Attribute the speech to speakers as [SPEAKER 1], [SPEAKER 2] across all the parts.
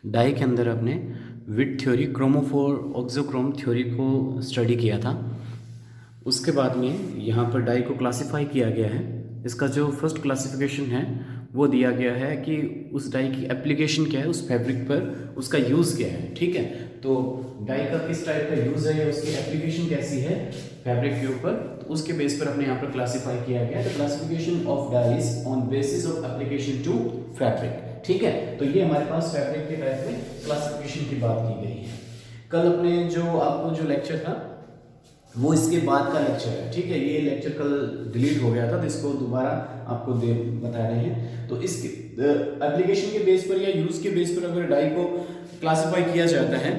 [SPEAKER 1] Die के अंदर अपने विट थ्योरी, क्रोमोफोर ऑक्सोक्रोम थ्योरी को स्टडी किया था। उसके बाद में यहाँ पर डाई को क्लासिफाई किया गया है। इसका जो फर्स्ट क्लासिफिकेशन है वो दिया गया है कि उस डाई की एप्लीकेशन क्या है, उस फैब्रिक पर उसका यूज़ क्या है। ठीक है, तो डाई का किस टाइप का यूज़ है या उसकी एप्लीकेशन कैसी है फैब्रिक के ऊपर, तो उसके बेस पर अपने यहाँ पर क्लासीफाई किया गया है। तो classification of dyes on basis of application to fabric. ठीक है, तो ये हमारे पास फैब्रिक के टाइप में क्लासिफिकेशन की बात की गई है। कल अपने जो आपको जो लेक्चर था वो इसके बाद का लेक्चर है। ठीक है, ये लेक्चर कल डिलीट हो गया था, तो इसको दोबारा आपको बता रहे हैं। तो इस एप्लीकेशन के बेस पर या यूज़ के बेस पर अगर डाई को क्लासिफाई किया जाता है,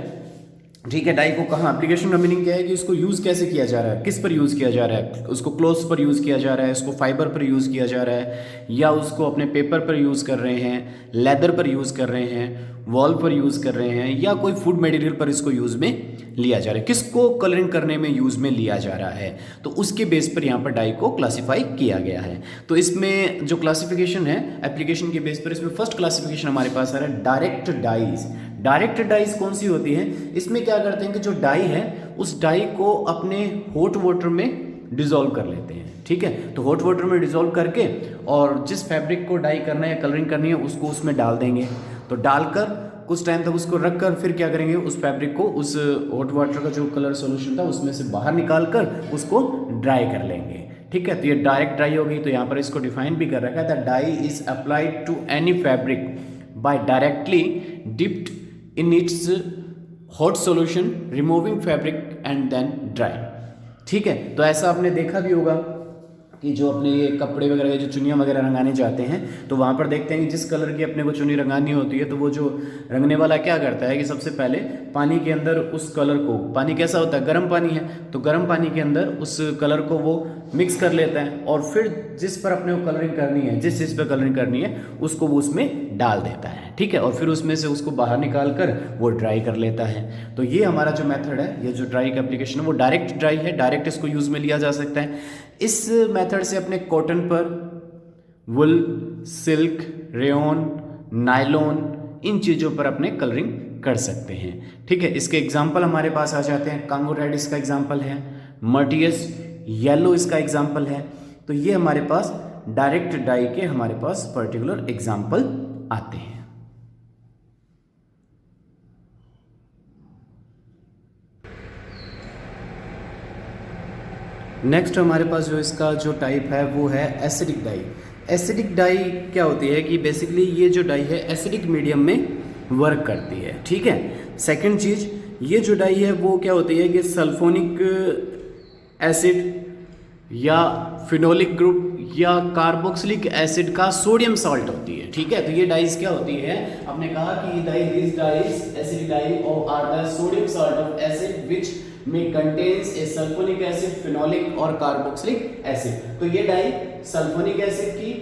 [SPEAKER 1] ठीक है, डाई को कहाँ, एप्लीकेशन का मीनिंग क्या है कि इसको यूज़ कैसे किया जा रहा है, किस पर यूज़ किया जा रहा है, उसको क्लोथ्स पर यूज़ किया जा रहा है, इसको फाइबर पर यूज़ किया जा रहा है, या उसको अपने पेपर पर यूज़ कर रहे हैं, लेदर पर यूज़ कर रहे हैं, वॉल पर यूज़ कर रहे हैं, या कोई फूड मटेरियल पर इसको यूज़ में लिया जा रहा है, किसको कलरिंग करने में यूज़ में लिया जा रहा है, तो उसके बेस पर यहाँ पर डाई को क्लासीफाई किया गया है। तो इसमें जो क्लासिफिकेशन है एप्लीकेशन के बेस पर, इसमें फर्स्ट क्लासिफिकेशन हमारे पास आ रहा है डायरेक्ट डाइज। डायरेक्ट डाइज कौन सी होती है, इसमें क्या करते हैं कि जो डाई है उस डाई को अपने हॉट वाटर में डिजोल्व कर लेते हैं। ठीक है, तो हॉट वाटर में डिजोल्व करके और जिस फैब्रिक को डाई करना है या कलरिंग करनी है उसको उसमें डाल देंगे। तो डालकर कुछ टाइम तक उसको रख कर फिर क्या करेंगे, उस फैब्रिक को उस हॉट वाटर का जो कलर सोल्यूशन था उसमें से बाहर निकाल कर उसको ड्राई कर लेंगे। ठीक है, तो ये डायरेक्ट ड्राई होगी। तो यहाँ पर इसको डिफाइन भी कर रखा है, the dye is applied to any fabric by directly dipped in its hot solution removing fabric and then dry। ठीक है, तो ऐसा आपने देखा भी होगा कि जो अपने ये कपड़े वगैरह जो चुनियाँ वगैरह रंगाने जाते हैं तो वहाँ पर देखते हैं कि जिस कलर की अपने को चुन्नी रंगानी होती है तो वो जो रंगने वाला क्या करता है कि सबसे पहले पानी के अंदर उस कलर को, पानी कैसा होता है, गर्म पानी है, तो गर्म पानी के अंदर उस कलर को वो मिक्स कर लेता है और फिर जिस पर अपने को कलरिंग करनी है, जिस चीज़ पर कलरिंग करनी है उसको वो उसमें डाल देता है। ठीक है, और फिर उसमें से उसको बाहर निकाल कर वो ड्राई कर लेता है। तो ये हमारा जो मेथड है, ये जो ड्राई का एप्लीकेशन है वो डायरेक्ट ड्राई है, डायरेक्ट इसको यूज़ में लिया जा सकता है। इस मेथड से अपने कॉटन पर, वुल, सिल्क, रेयन, नायलॉन, इन चीज़ों पर अपने कलरिंग कर सकते हैं। ठीक है, इसके एग्जाम्पल हमारे पास आ जाते हैं। कांगो रेड इसका एग्जाम्पल है, मर्टियस येलो इसका एग्जाम्पल है। तो ये हमारे पास डायरेक्ट डाई के हमारे पास पर्टिकुलर एग्जाम्पल आते हैं। नेक्स्ट हमारे पास जो इसका जो टाइप है वो है एसिडिक डाई। एसिडिक डाई क्या होती है कि बेसिकली ये जो डाई है एसिडिक मीडियम में वर्क करती है। ठीक है, सेकंड चीज़, ये जो डाई है वो क्या होती है कि सल्फोनिक एसिड या फिनोलिक ग्रुप या कार्बोक्सिलिक एसिड का सोडियम सॉल्ट होती है। ठीक है, तो ये डाइज क्या होती है, आपने कहा कि this dyes acidic dye are the sodium salt of acid which में contains a sulphonic acid, phenolic और कार्बोक्सिलिक एसिड। तो ये डाई सल्फोनिक एसिड की,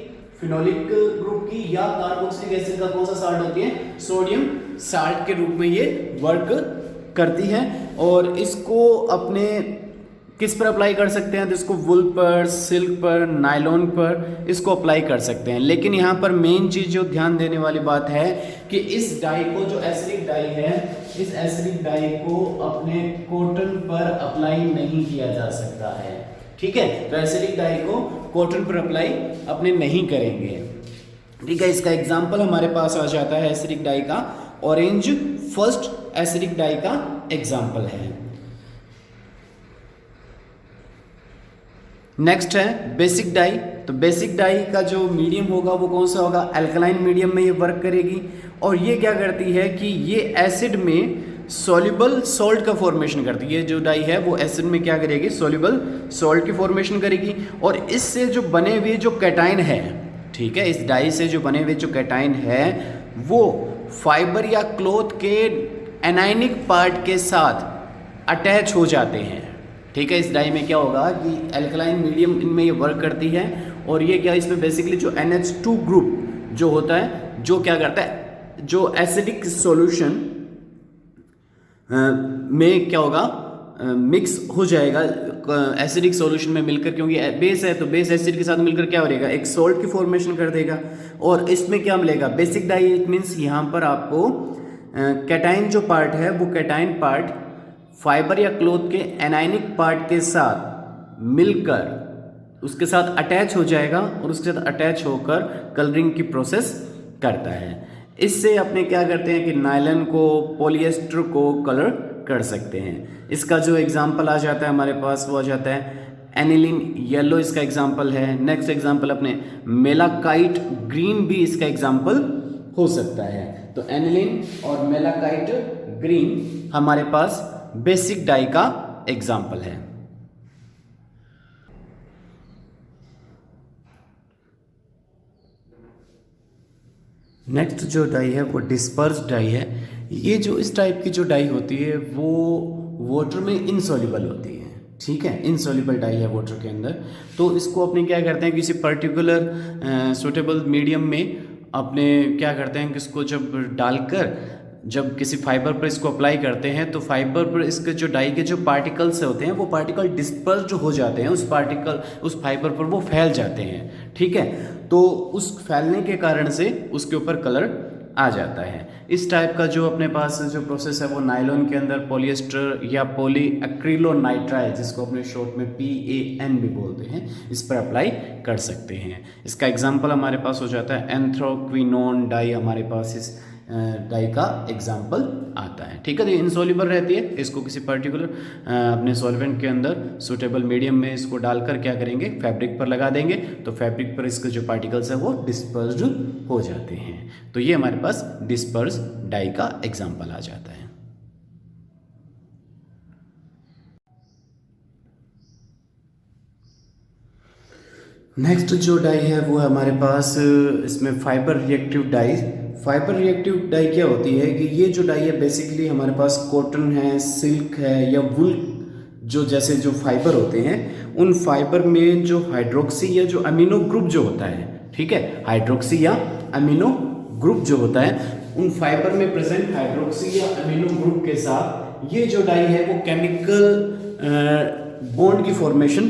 [SPEAKER 1] फिनोलिक ग्रुप की या कार्बोक्सिलिक एसिड का कौन सा सॉल्ट होती है, सोडियम सॉल्ट के रूप में ये वर्क करती है। और इसको अपने किस पर अप्लाई कर सकते हैं, तो इसको वुल पर, सिल्क पर, नायलॉन पर इसको अप्लाई कर सकते हैं। लेकिन यहाँ पर मेन चीज़ जो ध्यान देने वाली बात है कि इस डाई को, जो एसिडिक डाई है, इस एसिडिक डाई को अपने कॉटन पर अप्लाई नहीं किया जा सकता है। ठीक है, तो एसिडिक डाई को कॉटन पर अप्लाई अपने नहीं करेंगे। ठीक है, इसका एग्जाम्पल हमारे पास आ जाता है एसिडिक डाई का, ऑरेंज फर्स्ट एसिडिक डाई का एग्जाम्पल है। नेक्स्ट है बेसिक डाई। तो बेसिक डाई का जो मीडियम होगा वो कौन सा होगा, अल्कलाइन मीडियम में ये वर्क करेगी। और ये क्या करती है कि ये एसिड में सॉल्युबल सॉल्ट का फॉर्मेशन करती है। ये जो डाई है वो एसिड में क्या करेगी, सॉल्युबल सॉल्ट की फॉर्मेशन करेगी। और इससे जो बने हुए जो कैटाइन है, ठीक है, इस डाई से जो बने हुए जो कैटाइन है वो फाइबर या क्लॉथ के एनायनिक पार्ट के साथ अटैच हो जाते हैं। ठीक है, इस डाई में क्या होगा कि अल्कलाइन मीडियम इनमें ये वर्क करती है। और ये क्या, इसमें बेसिकली जो NH2 ग्रुप जो होता है, जो क्या करता है, जो एसिडिक सॉल्यूशन में क्या होगा, मिक्स हो जाएगा एसिडिक सॉल्यूशन में मिलकर, क्योंकि बेस है तो बेस एसिड के साथ मिलकर क्या हो जाएगा, एक सॉल्ट की फॉर्मेशन कर देगा। और इसमें क्या मिलेगा, बेसिक डाई, इट मीन्स यहाँ पर आपको कैटाइन जो पार्ट है वो कैटाइन पार्ट फाइबर या क्लोथ के एनायनिक पार्ट के साथ मिलकर उसके साथ अटैच हो जाएगा और उसके साथ अटैच होकर कलरिंग की प्रोसेस करता है। इससे अपने क्या करते हैं कि नायलॉन को, पॉलिएस्टर को कलर कर सकते हैं। इसका जो एग्जांपल आ जाता है हमारे पास वो आ जाता है एनिलीन येलो, इसका एग्जांपल है। नेक्स्ट एग्जांपल अपने मेलाकाइट ग्रीन भी इसका एग्जांपल हो सकता है। तो एनिलीन और मेलाकाइट ग्रीन हमारे पास बेसिक डाई का एग्जांपल है। नेक्स्ट जो डाई है वो डिस्पर्स डाई है। ये जो इस टाइप की जो डाई होती है वो वाटर में इनसॉल्युबल होती है, ठीक है, इनसॉल्युबल डाई है वाटर के अंदर। तो इसको अपने क्या करते हैं, किसी पर्टिकुलर सूटेबल मीडियम में अपने क्या करते हैं कि इसको जब किसी फाइबर पर इसको अप्लाई करते हैं तो फाइबर पर इसके जो डाई के जो पार्टिकल्स होते हैं वो पार्टिकल डिस्पर्स्ड हो जाते हैं, उस फाइबर पर वो फैल जाते हैं, ठीक है। तो उस फैलने के कारण से उसके ऊपर कलर आ जाता है। इस टाइप का जो अपने पास जो प्रोसेस है वो नायलॉन के अंदर पॉलिएस्टर या पॉली एक्रिलोनाइट्राइल, जिसको अपने शॉर्ट में PAN भी बोलते हैं, इस पर अप्लाई कर सकते हैं। इसका एग्जांपल हमारे पास हो जाता है एंथ्राक्विनोन डाई, हमारे पास इस डाई का एग्जाम्पल आता है, ठीक है। तो ये इनसॉल्युबल रहती है, इसको किसी पर्टिकुलर अपने सॉल्वेंट के अंदर सूटेबल मीडियम में इसको डालकर क्या करेंगे, फैब्रिक पर लगा देंगे तो फैब्रिक पर इसके जो पार्टिकल्स हैं वो डिस्पर्स्ड हो जाते हैं। तो ये हमारे पास डिस्पर्स डाई का एग्जाम्पल आ जाता है। नेक्स्ट जो डाई है वो है हमारे पास इसमें fibre reactive dye. Fibre reactive dye क्या होती है कि ये जो डाई है बेसिकली हमारे पास कॉटन है, सिल्क है या वुल, जो जैसे जो फाइबर होते हैं उन फाइबर में जो हाइड्रोक्सी या जो अमीनो ग्रुप जो होता है, ठीक है, हाइड्रोक्सी या अमीनो ग्रुप जो होता है उन फाइबर में प्रेजेंट हाइड्रोक्सी या अमीनो ग्रुप के साथ ये जो डाई है वो केमिकल बॉन्ड की फॉर्मेशन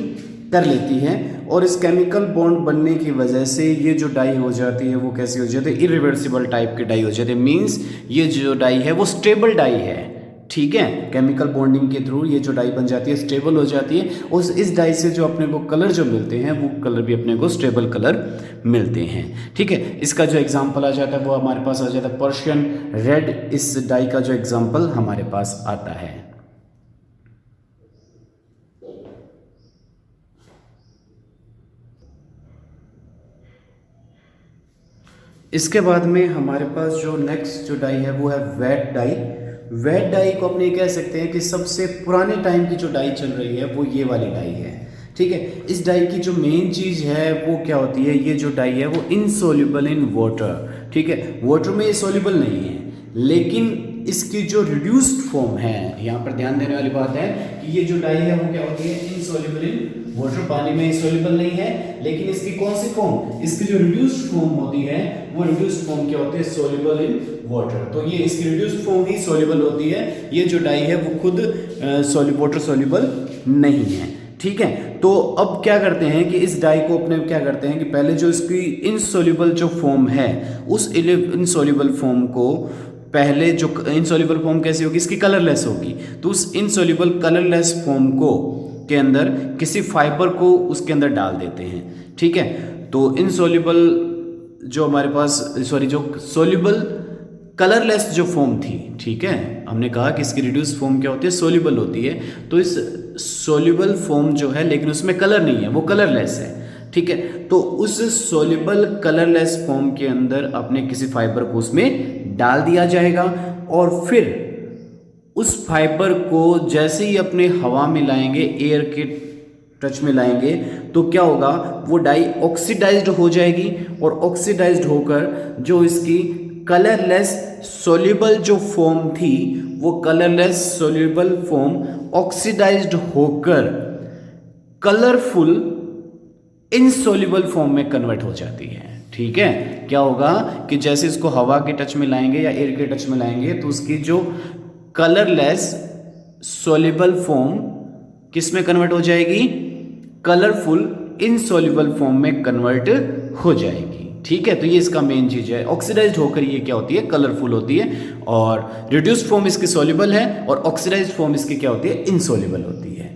[SPEAKER 1] कर लेती है और इस केमिकल बॉन्ड बनने की वजह से ये जो डाई हो जाती है वो कैसी हो जाती है, इरिवर्सिबल टाइप की डाई हो जाती है। मींस ये जो डाई है वो स्टेबल डाई है, ठीक है, केमिकल बॉन्डिंग के थ्रू ये जो डाई बन जाती है स्टेबल हो जाती है और इस डाई से जो अपने को कलर जो मिलते हैं वो कलर भी अपने को स्टेबल कलर मिलते हैं, ठीक है। इसका जो एग्जाम्पल आ जाता है वो हमारे पास आ जाता है पर्शियन रेड, इस डाई का जो एग्जाम्पल हमारे पास आता है। इसके बाद में हमारे पास जो नेक्स्ट जो डाई है वो है वेट डाई। वेट डाई को अपने कह सकते हैं कि सबसे पुराने टाइम की जो डाई चल रही है वो ये वाली डाई है, ठीक है। इस डाई की जो मेन चीज़ है वो क्या होती है, ये जो डाई है वो इनसॉल्युबल इन वाटर, ठीक है, वाटर में ये सॉल्युबल नहीं है, लेकिन इसकी जो रिड्यूस्ड फॉर्म है, यहाँ पर ध्यान देने वाली बात है कि ये जो डाई है वो क्या होती है, इनसॉल्युबल इन वाटर, पानी में इनसॉल्युबल नहीं है, लेकिन इसकी कौन सी फॉर्म, इसकी जो रिड्यूस्ड फॉर्म होती है वो रिड्यूस्ड फॉर्म क्या होती है, सॉल्युबल इन वाटर। तो ये इसकी रिड्यूस्ड फॉर्म ही सॉल्युबल होती है, ये जो डाई है वो खुद वाटर सॉल्युबल नहीं है, ठीक है। तो अब क्या करते हैं कि इस डाई को अपने क्या करते हैं कि पहले जो इसकी इनसॉल्युबल जो फॉर्म है उस इनसॉल्युबल फॉर्म को पहले जो इनसॉल्युबल फॉर्म कैसी होगी, इसकी कलरलेस होगी, तो उस इनसॉल्युबल कलरलेस फॉर्म को के अंदर किसी फाइबर को उसके अंदर डाल देते हैं, ठीक है। तो इनसॉल्युबल जो हमारे पास जो सॉल्युबल कलरलेस जो फॉर्म थी, ठीक है, हमने कहा कि इसकी रिड्यूस फॉर्म क्या होती है, सॉल्युबल होती है, तो इस सॉल्युबल फॉर्म जो है लेकिन उसमें कलर नहीं है, वो कलरलेस है, ठीक है। तो उस सॉल्युबल कलरलेस फॉर्म के अंदर अपने किसी फाइबर को उसमें डाल दिया जाएगा और फिर उस फाइबर को जैसे ही अपने हवा में लाएंगे, एयर के टच में लाएंगे, तो क्या होगा, वो डाई ऑक्सीडाइज्ड हो जाएगी और ऑक्सीडाइज्ड होकर जो इसकी कलरलेस सॉल्युबल जो फॉर्म थी वो कलरलेस सॉल्युबल फॉर्म ऑक्सीडाइज्ड होकर कलरफुल इनसॉल्युबल फॉर्म में कन्वर्ट हो जाती है, ठीक है। क्या होगा कि जैसे इसको हवा के टच में लाएंगे या एयर के टच में लाएंगे तो उसकी जो कलरलेस सॉल्युबल फॉर्म किस में कन्वर्ट हो जाएगी, कलरफुल इनसॉल्युबल फॉर्म में कन्वर्ट हो जाएगी, ठीक है, तो ये इसका मेन चीज़ है। ऑक्सीडाइज्ड होकर ये क्या होती है, कलरफुल होती है, और रिड्यूस्ड फॉर्म इसकी सॉल्युबल है, और ऑक्सीडाइज्ड फॉर्म इसकी क्या होती है, इनसॉल्युबल होती है।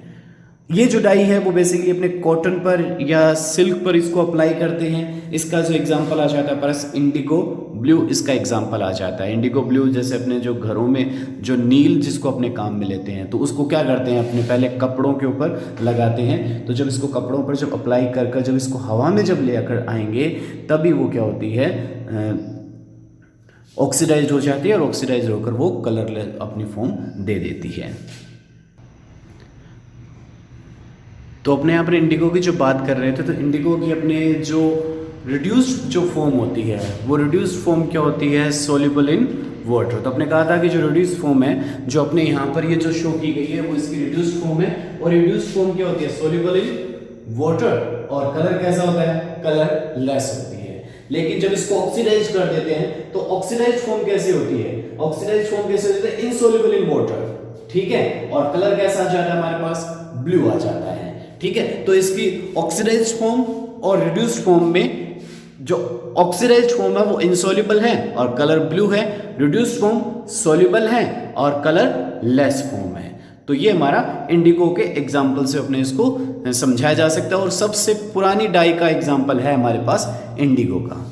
[SPEAKER 1] ये जो डाई है वो बेसिकली अपने कॉटन पर या सिल्क पर इसको अप्लाई करते हैं। इसका जो एग्जांपल आ जाता है परस इंडिगो ब्लू, इसका एग्जांपल आ जाता है। इंडिगो ब्लू जैसे अपने जो घरों में जो नील जिसको अपने काम में लेते हैं, तो उसको क्या करते हैं, अपने पहले कपड़ों के ऊपर लगाते हैं। तो जब इसको कपड़ों पर जब अप्लाई कर कर जब इसको हवा में जब लेकर आएंगे, तभी वो क्या होती है, ऑक्सीडाइज हो जाती है, और ऑक्सीडाइज होकर वो कलरलेस अपनी फॉर्म दे देती है। तो अपने यहाँ पर इंडिगो की जो बात कर रहे थे, तो इंडिगो की अपने जो रिड्यूस्ड जो फॉर्म होती है, वो रिड्यूस्ड फॉर्म क्या होती है, सोल्यूबल इन वाटर। तो अपने कहा था कि जो रिड्यूस्ड फॉर्म है, जो अपने यहाँ पर ये जो शो की गई है, वो इसकी रिड्यूस्ड फॉर्म है, और रिड्यूस्ड फॉर्म क्या होती है, सोल्यूबल इन वाटर, और कलर कैसा होता है, कलर लेस होती है। लेकिन जब इसको ऑक्सीडाइज कर देते हैं, तो ऑक्सीडाइज फॉर्म कैसे होती है, ऑक्सीडाइज फॉर्म कैसे होती है, इनसोल्यूबल इन वाटर, ठीक है, और कलर कैसा आ जाता है हमारे पास, ब्लू आ जाता है, ठीक है। तो इसकी ऑक्सीडाइज्ड फॉर्म और रिड्यूस्ड फॉर्म में जो ऑक्सीडाइज्ड फॉर्म है वो इनसॉल्युबल है और कलर ब्लू है, रिड्यूस्ड फॉर्म सॉल्युबल है और कलर लेस फॉर्म है। तो ये हमारा इंडिगो के एग्जाम्पल से अपने इसको समझाया जा सकता है, और सबसे पुरानी डाई का एग्जाम्पल है हमारे पास इंडिगो का।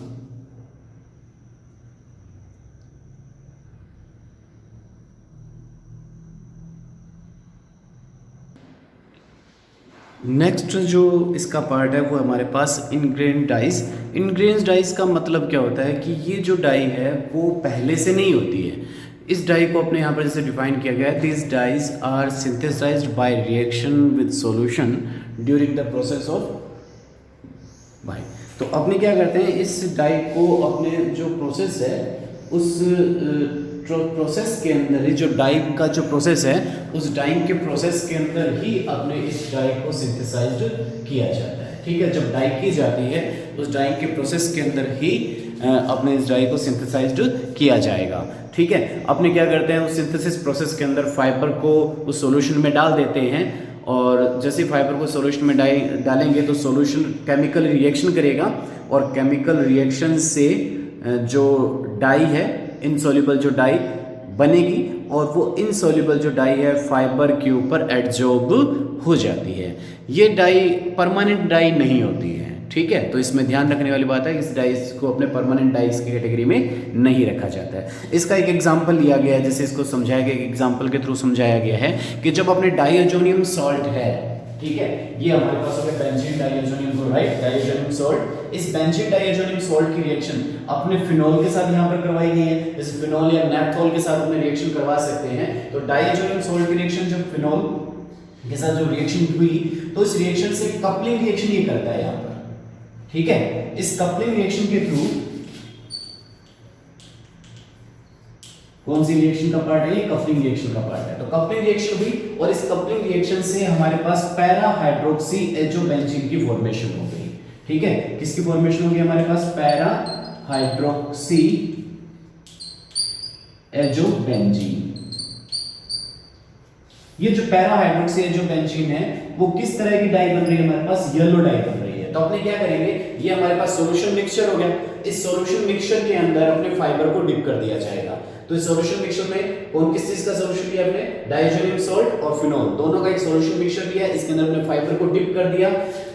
[SPEAKER 1] नेक्स्ट जो इसका पार्ट है वो हमारे पास इनग्रेन डाइज। इनग्रेन डाइज का मतलब क्या होता है कि ये जो डाई है वो पहले से नहीं होती है। इस डाई को अपने यहाँ पर जैसे डिफाइन किया गया है, this dyes are synthesised by reaction with solution during the process of भाई। तो अपने क्या करते हैं, इस डाई को अपने जो प्रोसेस है उस प्रोसेस के अंदर ही, जो डाइंग का जो प्रोसेस है, उस डाइंग के प्रोसेस के अंदर ही अपने इस डाई को सिंथेसाइज्ड किया जाता है, ठीक है। जब डाई की जाती है उस डाइंग के प्रोसेस के अंदर ही अपने इस डाई को सिंथेसाइज्ड किया जाएगा, ठीक है। अपने क्या करते हैं, उस सिंथेसिस प्रोसेस के अंदर फाइबर को उस सॉल्यूशन में डाल देते हैं, और जैसे फाइबर को सॉल्यूशन में डालेंगे तो सॉल्यूशन केमिकल रिएक्शन करेगा, और केमिकल रिएक्शन से जो डाई है, इनसॉल्युबल जो डाई बनेगी, और वो इनसॉल्युबल जो डाई है फाइबर के ऊपर एडजॉर्ब हो जाती है। ये डाई परमानेंट डाई नहीं होती है, ठीक है। तो इसमें ध्यान रखने वाली बात है, इस डाइस को अपने परमानेंट डाइस की कैटेगरी में नहीं रखा जाता है। इसका एक एग्जांपल लिया गया है, जैसे इसको समझाया गया, एग्जांपल के थ्रू समझाया गया है कि जब अपने डाइअजोनियम सॉल्ट है, ठीक है, ये हमारे पास हो गया बेंजीन डाइअजोनियम क्लोराइड, डाइअजोनियम सॉल्ट। इस बेंजीन डाइअजोनियम सॉल्ट की रिएक्शन अपने फिनोल के साथ यहाँ पर करवाई गई है, जैसे फिनोल या नेप्थोल के साथ अपने रिएक्शन करवा सकते हैं। तो डाइअजोनियम सॉल्ट की रिएक्शन जब फिनोल के साथ जो रिएक्शन हुई, तो इस रिएक्शन से कपलिंग रिएक्शन ये करता है यहाँ पर, ठीक है। इस कपलिंग रिएक्शन के थ्रू कौन सी रिएक्शन का पार्ट है, ये कपलिंग रिएक्शन का पार्ट है। तो कपलिंग रिएक्शन हुई, और इस कपलिंग रिएक्शन से हमारे पास पैरा हाइड्रोक्सी एजोबेंजीन की फॉर्मेशन हो गई, ठीक है। किसकी फॉर्मेशन होगी हमारे पास, पैरा हाइड्रोक्सी एजोबेंजीन। ये जो पैरा हाइड्रोक्सी एजोबेंजीन है वो किस तरह की डाई बन रही है, हमारे पास येलो डाई बन रही है। तो अपने क्या करेंगे, ये हमारे पास सॉल्यूशन मिक्सचर हो गया, इस सॉल्यूशन मिक्सचर के अंदर अपने फाइबर को डिप कर दिया जाएगा। तो इस सॉल्यूशन मिक्सचर में कौन किस चीज का सॉल्यूशन लिया अपने, डाइअजोनियम सॉल्ट और फिनोल, दोनों का एक सॉल्यूशन मिक्सचर लिया, इसके अंदर अपने फाइबर को डिप कर दिया,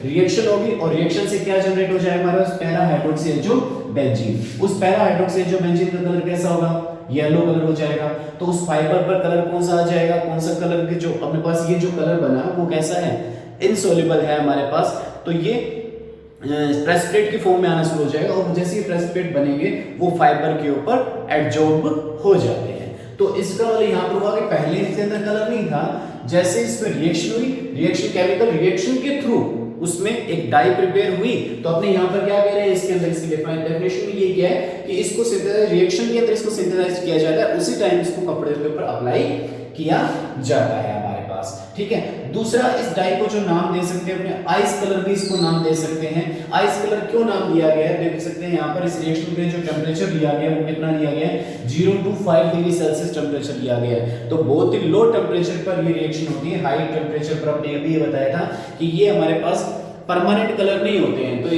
[SPEAKER 1] रिएक्शन होगी, और रिएक्शन से क्या जनरेट हो जाएगा हमारे पास, पैरा हाइड्रोक्सी एजोबेंजीन। उस पैरा हाइड्रोक्सी एजोबेंजीन का कलर कैसा होगा, येलो कलर हो जाएगा। तो उस फाइबर पर कलर कौन सा आ जाएगा, कौन सा कलर के जो अपने पास ये जो कलर बना वो कैसा है, इनसॉल्युबल है हमारे पास। तो ये प्रेसिपिटेट की फॉर्म में आना शुरू हो जाएगा, और जैसे ही प्रेसिपिटेट बनेंगे वो फाइबर के ऊपर एडजॉर्ब हो जाते हैं। तो इसका मतलब यहाँ पर हुआ कि पहले इसके अंदर कलर नहीं था, जैसे इस पर रिएक्शन हुई, रिएक्शन केमिकल रिएक्शन के थ्रू उसमें एक डाई प्रिपेयर हुई। तो अपने यहाँ पर क्या कह रहे हैं, इसके अंदर इसकी डेफिनेशन में ये क्या है कि इसको सिंथेसाइज, रिएक्शन के अंदर इसको सिंथेसाइज किया जाता है, उसी टाइम इसको कपड़े के ऊपर अप्लाई किया जाता है हमारे पास, ठीक है। दूसरा, इस डाई को जो नाम दे सकते हैं अपने, आइस कलर भी इसको नाम दे सकते हैं। आइस कलर क्यों नाम दिया गया है, देख सकते हैं यहाँ पर इस रिएक्शन के जो टेम्परेचर लिया गया है वो कितना लिया गया है, 0 to 5 डिग्री सेल्सियस टेम्परेचर लिया गया है। तो बहुत ही लो टेम्परेचर पर ये रिएक्शन होती है। हाई टेम्परेचर पर आपने ये बताया था कि ये हमारे पास परमानेंट कलर नहीं होते हैं। तो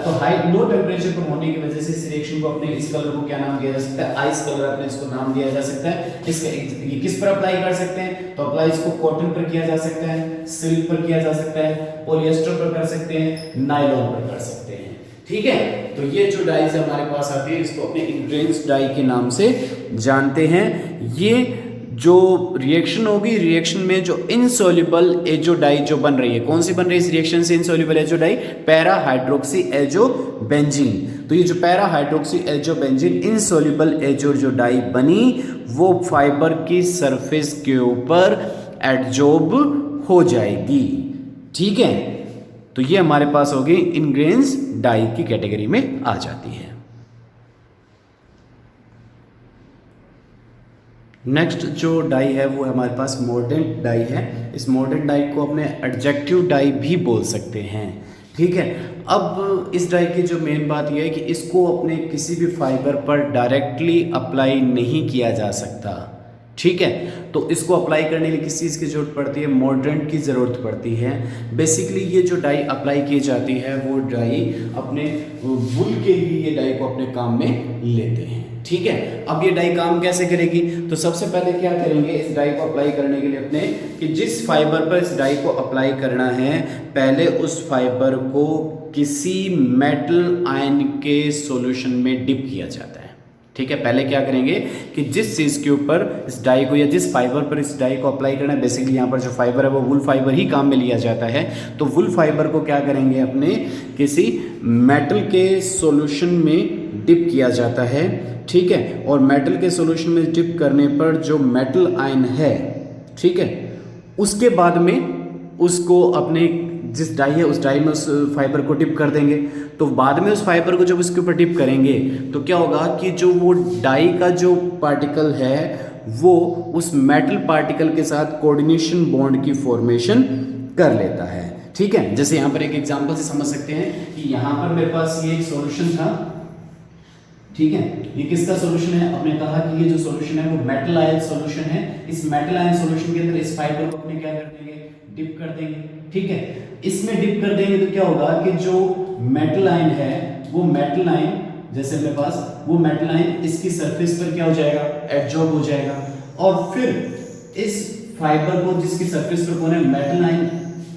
[SPEAKER 1] तो हाई लो टेम्परेचर पर होने की वजह से इस रिएक्शन को अपने इस कलर को क्या नाम दिया जा सकता है, आइस कलर अपने इसको नाम दिया जा सकता है। इसका ये किस पर अप्लाई कर सकते हैं, तो अप्लाई इसको कॉटन पर किया जा सकता है, सिल्क पर किया जा सकता है, पॉलिएस्टर पर कर सकते हैं, नायलॉन पर कर सकते हैं। ठीक है, तो ये जो डाइज हमारे पास आती है इसको अपने इंग्रेन्स डाई के नाम से जानते हैं। ये जो रिएक्शन होगी, रिएक्शन में जो इनसॉल्युबल एजो डाई जो बन रही है, कौन सी बन रही है इस रिएक्शन से insoluble azo dye, para hydroxy azo benzene. तो ये जो para hydroxy azo benzene insoluble azo जो डाई बनी वो फाइबर की सरफेस के ऊपर एडजॉर्ब हो जाएगी। ठीक है, तो ये हमारे पास होगी इंग्रेन्स डाई की कैटेगरी में आ जाती है। नेक्स्ट जो डाई है वो हमारे पास मोर्डेंट डाई है। इस मोर्डेंट डाई को अपने एडजेक्टिव डाई भी बोल सकते हैं। ठीक है, अब इस डाई की जो मेन बात यह है कि इसको अपने किसी भी फाइबर पर डायरेक्टली अप्लाई नहीं किया जा सकता। ठीक है, तो इसको अप्लाई करने के लिए किस चीज़ की ज़रूरत पड़ती है, मोर्डेंट की ज़रूरत पड़ती है। बेसिकली ये जो डाई अप्लाई की जाती है वो डाई अपने वुल के लिए ये डाई को अपने काम में लेते हैं। ठीक है, अब ये डाई काम कैसे करेगी, तो सबसे पहले क्या करेंगे, इस डाई को अप्लाई करने के लिए अपने कि जिस फाइबर पर इस डाई को अप्लाई करना है पहले उस फाइबर को किसी मेटल आयन के सॉल्यूशन में डिप किया जाता है। ठीक है, पहले क्या करेंगे कि जिस चीज़ के ऊपर इस डाई को या जिस फाइबर पर इस डाई को अप्लाई करना है, बेसिकली यहाँ पर जो फाइबर है वो वुल फाइबर ही काम में लिया जाता है। तो वुल फाइबर को क्या करेंगे अपने किसी मेटल के सॉल्यूशन में डिप किया जाता है। ठीक है, और मेटल के सॉल्यूशन में डिप करने पर जो मेटल आयन है, ठीक है, उसके बाद में उसको अपने जिस डाई है उस डाई में उस फाइबर को डिप कर देंगे। तो बाद में उस फाइबर को जब उसके ऊपर डिप करेंगे तो क्या होगा कि जो वो डाई का जो पार्टिकल है वो उस मेटल पार्टिकल के साथ कोऑर्डिनेशन बॉन्ड की फॉर्मेशन कर लेता है। ठीक है, जैसे यहाँ पर एक एग्जांपल से समझ सकते हैं कि यहाँ पर मेरे पास ये एक सॉल्यूशन था। ठीक है, ये किसका सॉल्यूशन है, आपने कहा कि ये जो सॉल्यूशन है वो मेटल आयन सॉल्यूशन है। इस मेटल आयन सॉल्यूशन के अंदर इस फाइबर को अपने क्या कर देंगे, डिप कर देंगे। ठीक है, इसमें डिप कर देंगे तो क्या होगा कि जो मेटल आयन है वो मेटल आयन, जैसे मेरे पास वो मेटल आयन इसकी सरफेस पर क्या हो जाएगा, एडजॉर्ब हो जाएगा। और फिर इस फाइबर को जिसकी सरफेस पर कौन है, मेटल आयन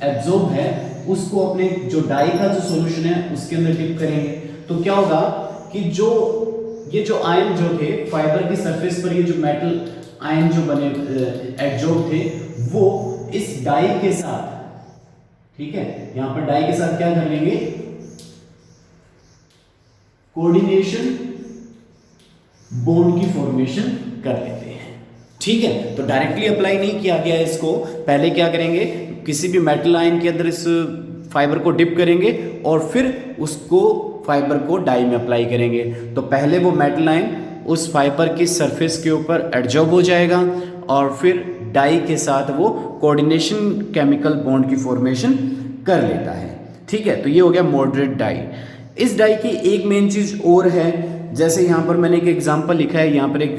[SPEAKER 1] एब्जॉर्ब है, उसको अपने जो डाई का जो सॉल्यूशन है उसके अंदर डिप करेंगे। तो क्या होगा कि ये जो आयन जो थे फाइबर की सरफेस पर, ये जो मेटल आयन जो बने एडजॉर्ब थे वो इस डाई के साथ, ठीक है, यहां पर डाई के साथ क्या कर लेंगे, कोऑर्डिनेशन बॉन्ड की फॉर्मेशन कर लेते हैं। ठीक है, तो डायरेक्टली अप्लाई नहीं किया गया इसको, पहले क्या करेंगे किसी भी मेटल आयन के अंदर इस फाइबर को डिप करेंगे और फिर उसको फाइबर को डाई में अप्लाई करेंगे। तो पहले वो मेटल आयन उस फाइबर की सरफेस के ऊपर एडजॉर्ब हो जाएगा और फिर डाई के साथ वो कोऑर्डिनेशन केमिकल बॉन्ड की फॉर्मेशन कर लेता है। ठीक है, तो ये हो गया मॉडरेट डाई। इस डाई की एक मेन चीज़ और है, जैसे यहाँ पर मैंने एक एग्जांपल लिखा है, यहाँ पर एक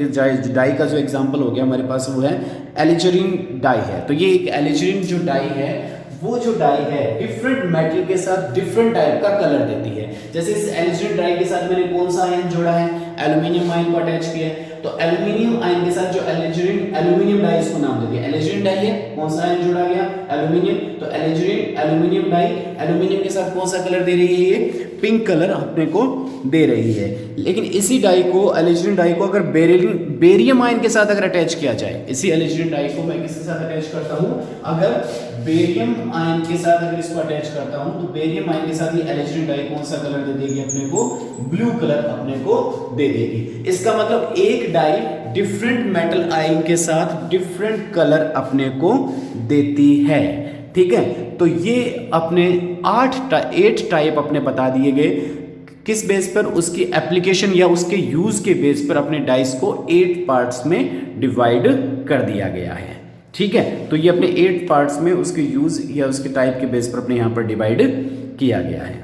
[SPEAKER 1] डाई का जो एग्जांपल हो गया हमारे पास वो है एलिजरीन डाई है। तो ये एक एलिजरीन जो डाई है वो जो डाई है डिफरेंट मेटल के साथ डिफरेंट टाइप का कलर देती है। जैसे इस एलिजरीन डाई के साथ मैंने कौन सा आयन जोड़ा है, एल्यूमिनियम आयन को अटैच किया है। तो एल्यूमिनियम आयन के साथ जो एलिजरीन एल्यूमिनियम डाई इसको नाम दे दिया, एलिजरीन डाई है, कौन सा आयन जोड़ा गया, एल्यूमिनियम। तो एलिजरीन एल्यूमिनियम डाई एल्यूमिनियम के साथ कौन सा कलर दे रही है, ये पिंक कलर अपने को दे रही है। लेकिन इसी डाई को एलिजरीन डाई को अगर बेरियम आयन के साथ अगर अटैच किया जाए, इसी एलिजरीन डाई को मैं किसके साथ अटैच करता हूँ, अगर बेरियम आयन के साथ अगर इसको अटैच करता हूं तो बेरियम आयन के साथ ये एलिजरीन डाई कौन सा कलर दे देगी अपने को, ब्लू कलर अपने को दे देगी। इसका मतलब एक डाई डिफरेंट मेटल आयन के साथ डिफरेंट कलर अपने को देती है। ठीक है, तो ये अपने 8 टाइप अपने बता दिए गए, किस बेस पर, उसकी एप्लीकेशन या उसके यूज के बेस पर अपने डाइस को 8 पार्ट्स में डिवाइड कर दिया गया है। ठीक है, तो ये अपने 8 पार्ट्स में उसके यूज या उसके टाइप के बेस पर अपने यहाँ पर डिवाइड किया गया है।